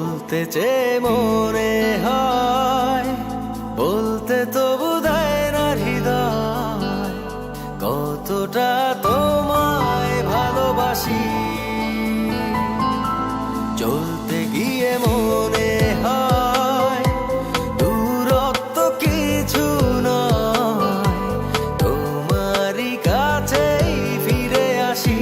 বলতে চেয়ে মনে হয়, বলতে তবু দেয় না হৃদয়, কতটা তোমায় ভালোবাসি। চলতে গিয়ে মনে হয় দূরত্ব কিছু নয়, তোমারই কাছেই ফিরে আসি।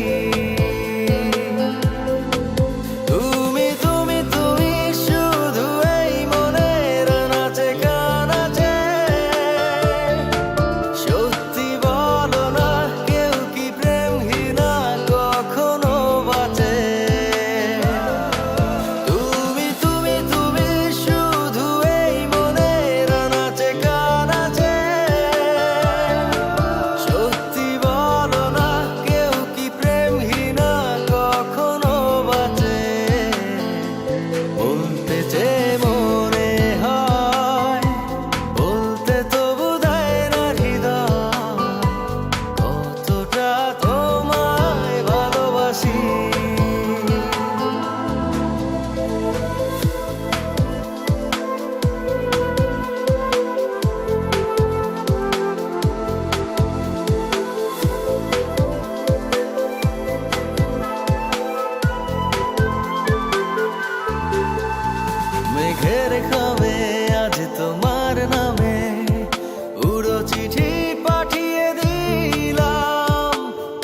মেঘের খামে আজ তোমার নামে উড়ো চিঠি পাঠিয়ে দিলাম,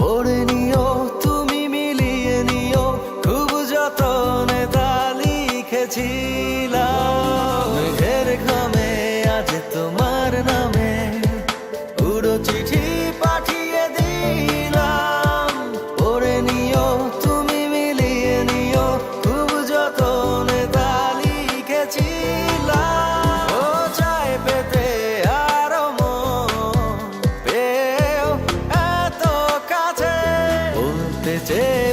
পড়ে নিও তুমি মিলিয়ে নিও, খুব যতনে তা লিখেছিলাম। মেঘের খামে আজ তোমার নামে উড়ো চিঠি পাঠিয়ে দিলাম, পড়ে নিও তুমি মিলিয়ে নিও, খুব যতনে তা লিখেছিলাম। ও চায় পেতে আরো মন পেও এত কাছে, বলতে চেয়ে